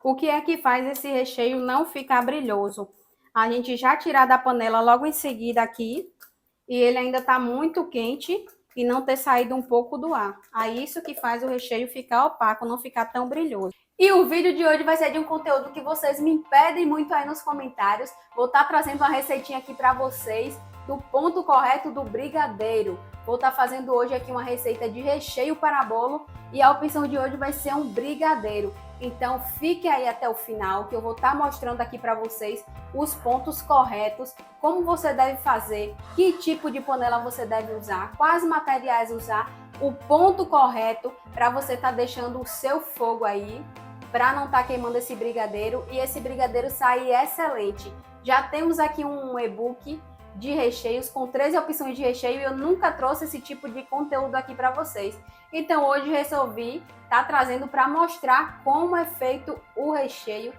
O que é que faz esse recheio não ficar brilhoso? A gente já tirar da panela logo em seguida aqui, e ele ainda está muito quente e não ter saído um pouco do ar. Aí isso que faz o recheio ficar opaco, não ficar tão brilhoso. E o vídeo de hoje vai ser de um conteúdo que vocês me pedem muito aí nos comentários. Vou estar trazendo uma receitinha aqui para vocês do ponto correto do brigadeiro. Vou estar fazendo hoje aqui uma receita de recheio para bolo e a opção de hoje vai ser um brigadeiro. Então fique aí até o final que eu vou estar mostrando aqui para vocês os pontos corretos, como você deve fazer, que tipo de panela você deve usar, quais materiais usar, o ponto correto para você estar deixando o seu fogo aí, para não estar queimando esse brigadeiro e esse brigadeiro sair excelente. Já temos aqui um e-book de recheios com 13 opções de recheio e eu nunca trouxe esse tipo de conteúdo aqui para vocês. Então hoje resolvi estar trazendo para mostrar como é feito o recheio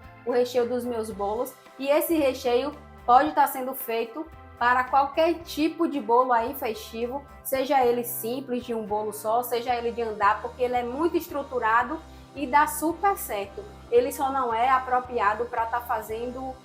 dos meus bolos, e esse recheio pode estar sendo feito para qualquer tipo de bolo aí festivo, seja ele simples de um bolo só, seja ele de andar, porque ele é muito estruturado e dá super certo. Ele só não é apropriado para estar fazendo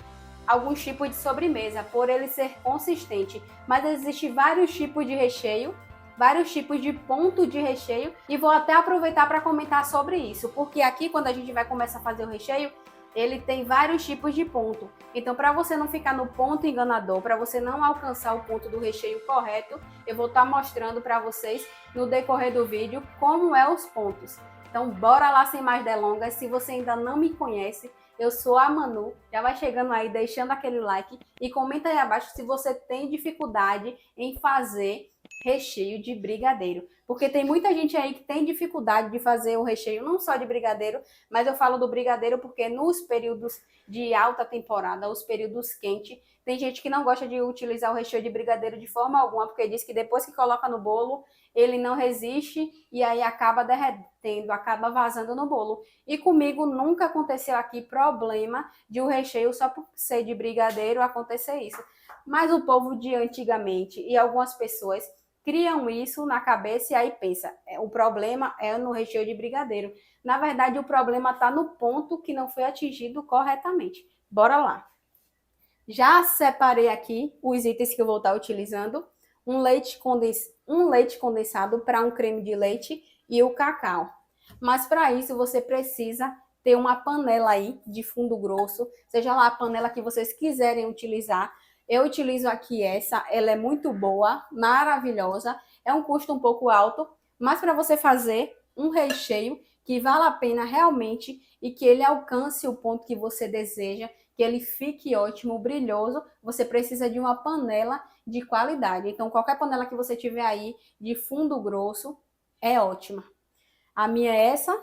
alguns tipos de sobremesa, por ele ser consistente. Mas existem vários tipos de recheio, vários tipos de ponto de recheio, e vou até aproveitar para comentar sobre isso, porque aqui quando a gente vai começar a fazer o recheio, ele tem vários tipos de ponto. Então, para você não ficar no ponto enganador, para você não alcançar o ponto do recheio correto, eu vou estar mostrando para vocês no decorrer do vídeo como é os pontos. Então, bora lá sem mais delongas. Se você ainda não me conhece, eu sou a Manu. Já vai chegando aí, deixando aquele like e comenta aí abaixo se você tem dificuldade em fazer recheio de brigadeiro. Porque tem muita gente aí que tem dificuldade de fazer o recheio, não só de brigadeiro, mas eu falo do brigadeiro porque nos períodos de alta temporada, os períodos quentes, tem gente que não gosta de utilizar o recheio de brigadeiro de forma alguma, porque diz que depois que coloca no bolo, ele não resiste e aí acaba derretendo, acaba vazando no bolo. E comigo nunca aconteceu aqui problema de o recheio só por ser de brigadeiro acontecer isso. Mas o povo de antigamente e algumas pessoas criam isso na cabeça e aí pensa, o problema é no recheio de brigadeiro. Na verdade, o problema está no ponto que não foi atingido corretamente. Bora lá. Já separei aqui os itens que eu vou estar utilizando. Um leite condensado para um creme de leite e o cacau. Mas para isso você precisa ter uma panela aí de fundo grosso, seja lá a panela que vocês quiserem utilizar. Eu utilizo aqui essa, ela é muito boa, maravilhosa, é um custo um pouco alto, mas para você fazer um recheio que vale a pena realmente e que ele alcance o ponto que você deseja, que ele fique ótimo, brilhoso, você precisa de uma panela de qualidade. Então, qualquer panela que você tiver aí de fundo grosso é ótima. A minha é essa.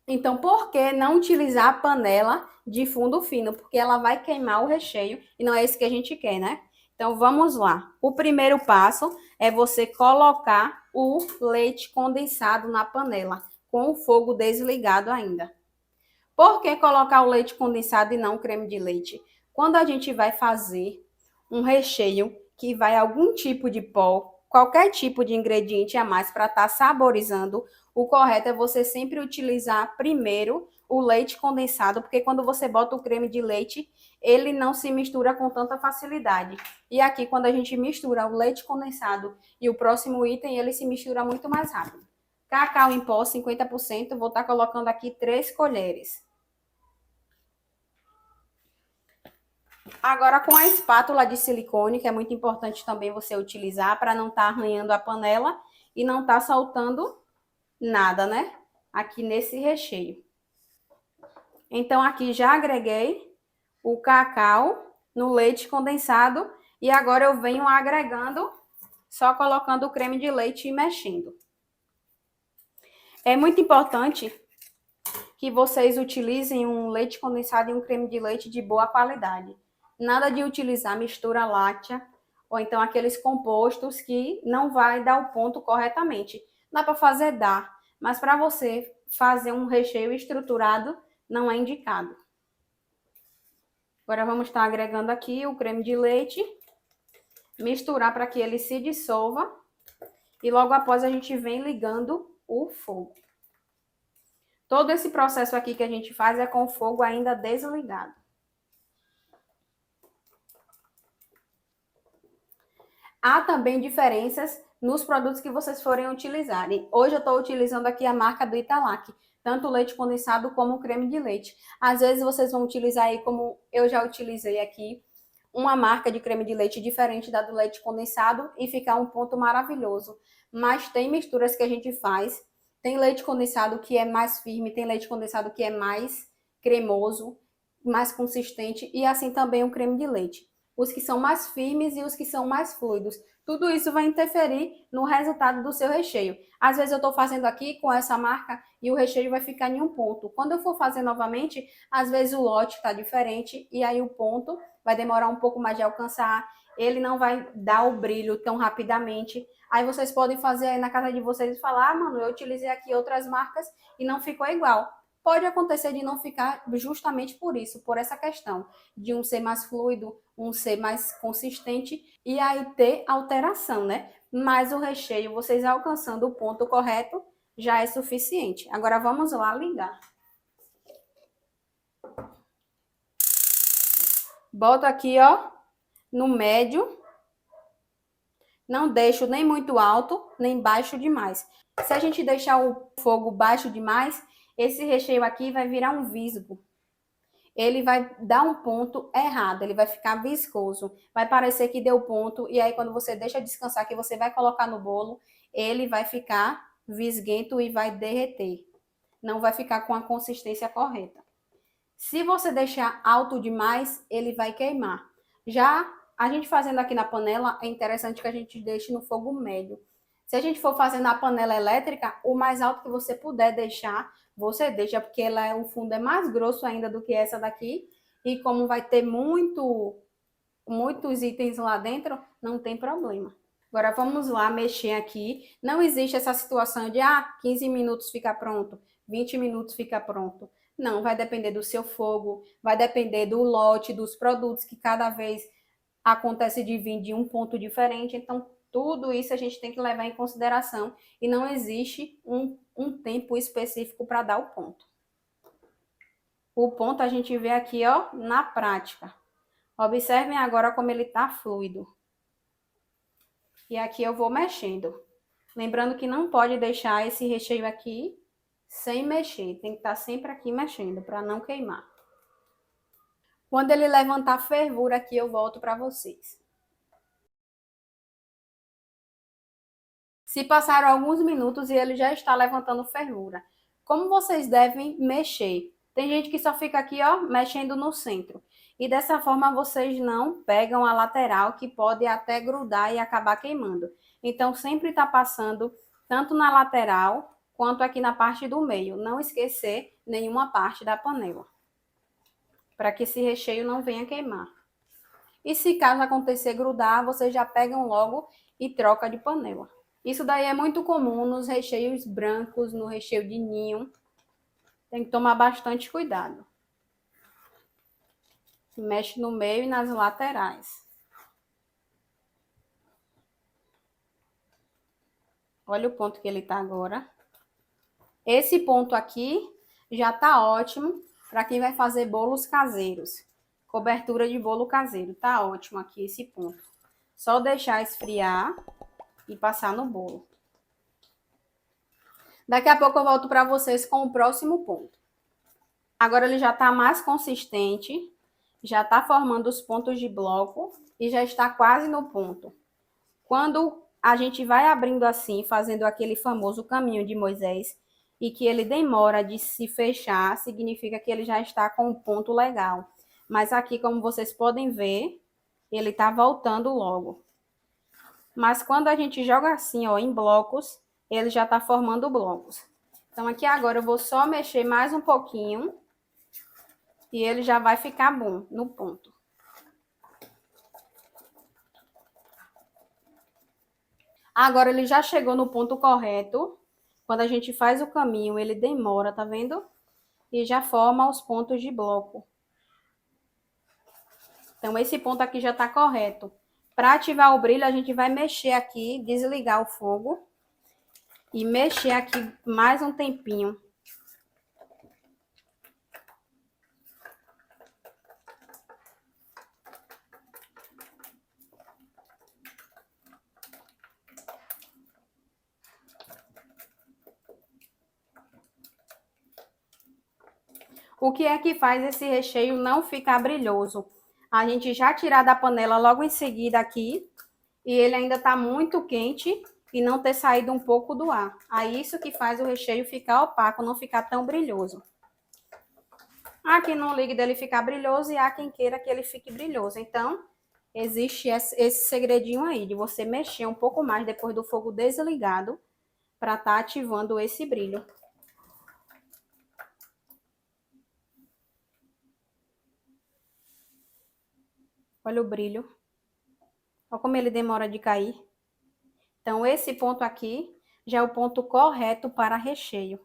Então, por que não utilizar a panela de fundo fino? Porque ela vai queimar o recheio e não é isso que a gente quer, né? Então, vamos lá. O primeiro passo é você colocar o leite condensado na panela, com o fogo desligado ainda. Por que colocar o leite condensado e não o creme de leite? Quando a gente vai fazer um recheio que vai algum tipo de pó, qualquer tipo de ingrediente a mais para estar saborizando, o correto é você sempre utilizar primeiro o leite condensado, porque quando você bota o creme de leite, ele não se mistura com tanta facilidade. E aqui, quando a gente mistura o leite condensado e o próximo item, ele se mistura muito mais rápido. Cacau em pó, 50%, vou estar colocando aqui 3 colheres. Agora, com a espátula de silicone, que é muito importante também você utilizar para não estar arranhando a panela e não estar soltando nada, né? Aqui nesse recheio. Então, aqui já agreguei o cacau no leite condensado e agora eu venho agregando, só colocando o creme de leite e mexendo. É muito importante que vocês utilizem um leite condensado e um creme de leite de boa qualidade. Nada de utilizar mistura láctea ou então aqueles compostos que não vai dar o ponto corretamente. Dá para fazer, dá, mas para você fazer um recheio estruturado não é indicado. Agora vamos estar agregando aqui o creme de leite, misturar para que ele se dissolva e logo após a gente vem ligando o fogo. Todo esse processo aqui que a gente faz é com o fogo ainda desligado. Há também diferenças nos produtos que vocês forem utilizarem. Hoje eu estou utilizando aqui a marca do Italac, tanto o leite condensado como o creme de leite. Às vezes vocês vão utilizar aí, como eu já utilizei aqui, uma marca de creme de leite diferente da do leite condensado e ficar um ponto maravilhoso. Mas tem misturas que a gente faz. Tem leite condensado que é mais firme, tem leite condensado que é mais cremoso, mais consistente, e assim também o creme de leite. Os que são mais firmes e os que são mais fluidos. Tudo isso vai interferir no resultado do seu recheio. Às vezes eu estou fazendo aqui com essa marca e o recheio vai ficar em um ponto. Quando eu for fazer novamente, às vezes o lote está diferente e aí o ponto vai demorar um pouco mais de alcançar. Ele não vai dar o brilho tão rapidamente. Aí vocês podem fazer aí na casa de vocês e falar: ah, mano, eu utilizei aqui outras marcas e não ficou igual. Pode acontecer de não ficar justamente por isso, por essa questão de um ser mais fluido, um ser mais consistente e aí ter alteração, né? Mas o recheio, vocês alcançando o ponto correto, já é suficiente. Agora vamos lá ligar. Boto aqui, ó, no médio. Não deixo nem muito alto, nem baixo demais. Se a gente deixar o fogo baixo demais, esse recheio aqui vai virar um visgo. Ele vai dar um ponto errado, ele vai ficar viscoso. Vai parecer que deu ponto, e aí quando você deixa descansar, que você vai colocar no bolo, ele vai ficar visguento e vai derreter. Não vai ficar com a consistência correta. Se você deixar alto demais, ele vai queimar. Já a gente fazendo aqui na panela, é interessante que a gente deixe no fogo médio. Se a gente for fazer na panela elétrica, o mais alto que você puder deixar, você deixa, porque o fundo é mais grosso ainda do que essa daqui. E como vai ter muitos itens lá dentro, não tem problema. Agora vamos lá mexer aqui. Não existe essa situação de 15 minutos fica pronto, 20 minutos fica pronto. Não, vai depender do seu fogo, vai depender do lote, dos produtos, que cada vez acontece de vir de um ponto diferente. Então, tudo isso a gente tem que levar em consideração e não existe um tempo específico para dar o ponto. O ponto a gente vê aqui, ó, na prática. Observem agora como ele está fluido. E aqui eu vou mexendo. Lembrando que não pode deixar esse recheio aqui sem mexer. Tem que estar sempre aqui mexendo para não queimar. Quando ele levantar fervura aqui, eu volto para vocês. Se passaram alguns minutos e ele já está levantando fervura. Como vocês devem mexer? Tem gente que só fica aqui, ó, mexendo no centro. E dessa forma vocês não pegam a lateral, que pode até grudar e acabar queimando. Então sempre tá passando tanto na lateral quanto aqui na parte do meio. Não esquecer nenhuma parte da panela, para que esse recheio não venha queimar. E se caso acontecer grudar, vocês já pegam logo e troca de panela. Isso daí é muito comum nos recheios brancos, no recheio de ninho. Tem que tomar bastante cuidado. Mexe no meio e nas laterais. Olha o ponto que ele tá agora. Esse ponto aqui já tá ótimo para quem vai fazer bolos caseiros. Cobertura de bolo caseiro. Tá ótimo aqui esse ponto. Só deixar esfriar e passar no bolo. Daqui a pouco eu volto para vocês com o próximo ponto. Agora ele já tá mais consistente. Já tá formando os pontos de bloco e já está quase no ponto. Quando a gente vai abrindo assim, fazendo aquele famoso caminho de Moisés, e que ele demora de se fechar, significa que ele já está com um ponto legal. Mas aqui, como vocês podem ver, ele está voltando logo. Mas quando a gente joga assim, ó, em blocos, ele já está formando blocos. Então aqui agora eu vou só mexer mais um pouquinho e ele já vai ficar bom no ponto. Agora ele já chegou no ponto correto. Quando a gente faz o caminho, ele demora, tá vendo? E já forma os pontos de bloco. Então, esse ponto aqui já tá correto. Para ativar o brilho, a gente vai mexer aqui, desligar o fogo. E mexer aqui mais um tempinho. O que é que faz esse recheio não ficar brilhoso? A gente já tirar da panela logo em seguida aqui, e ele ainda tá muito quente e não ter saído um pouco do ar. Aí isso que faz o recheio ficar opaco, não ficar tão brilhoso. Há quem não ligue dele ficar brilhoso e há quem queira que ele fique brilhoso. Então, existe esse segredinho aí, de você mexer um pouco mais depois do fogo desligado para estar ativando esse brilho. Olha o brilho. Olha como ele demora de cair. Então, esse ponto aqui já é o ponto correto para recheio.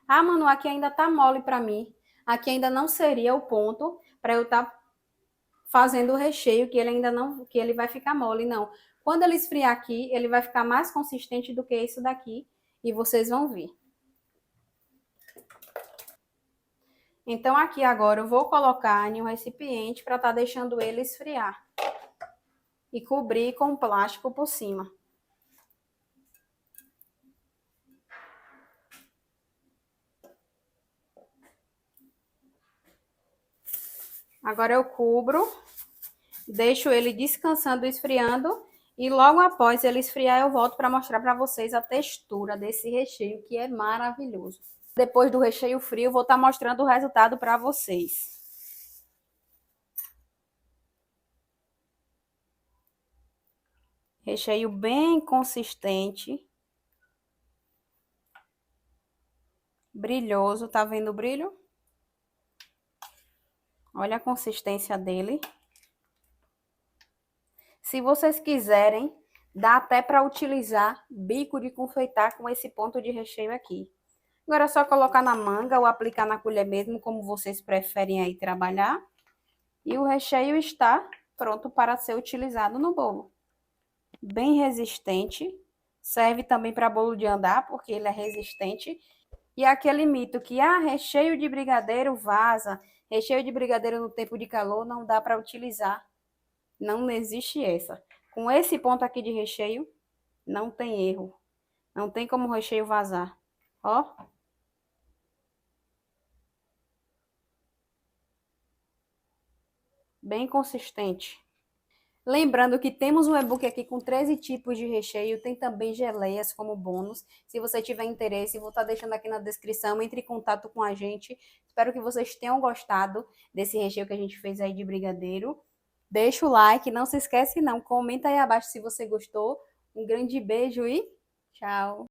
Ah, mano, aqui ainda tá mole para mim. Aqui ainda não seria o ponto para eu estar fazendo o recheio, que ele ainda não, que ele vai ficar mole, não. Quando ele esfriar aqui, ele vai ficar mais consistente do que isso daqui e vocês vão ver. Então, aqui agora eu vou colocar em um recipiente para estar deixando ele esfriar e cobrir com plástico por cima. Agora eu cubro, deixo ele descansando, esfriando e logo após ele esfriar eu volto para mostrar para vocês a textura desse recheio que é maravilhoso. Depois do recheio frio, vou estar mostrando o resultado para vocês. Recheio bem consistente. Brilhoso, tá vendo o brilho? Olha a consistência dele. Se vocês quiserem, dá até para utilizar bico de confeitar com esse ponto de recheio aqui. Agora é só colocar na manga ou aplicar na colher mesmo, como vocês preferem aí trabalhar. E o recheio está pronto para ser utilizado no bolo. Bem resistente. Serve também para bolo de andar, porque ele é resistente. E aquele mito que, recheio de brigadeiro vaza, recheio de brigadeiro no tempo de calor não dá para utilizar. Não existe essa. Com esse ponto aqui de recheio, não tem erro. Não tem como o recheio vazar. Ó. Bem consistente. Lembrando que temos um e-book aqui com 13 tipos de recheio, tem também geleias como bônus. Se você tiver interesse, vou estar deixando aqui na descrição, entre em contato com a gente. Espero que vocês tenham gostado desse recheio que a gente fez aí de brigadeiro. Deixa o like, não se esquece não, comenta aí abaixo se você gostou. Um grande beijo e tchau!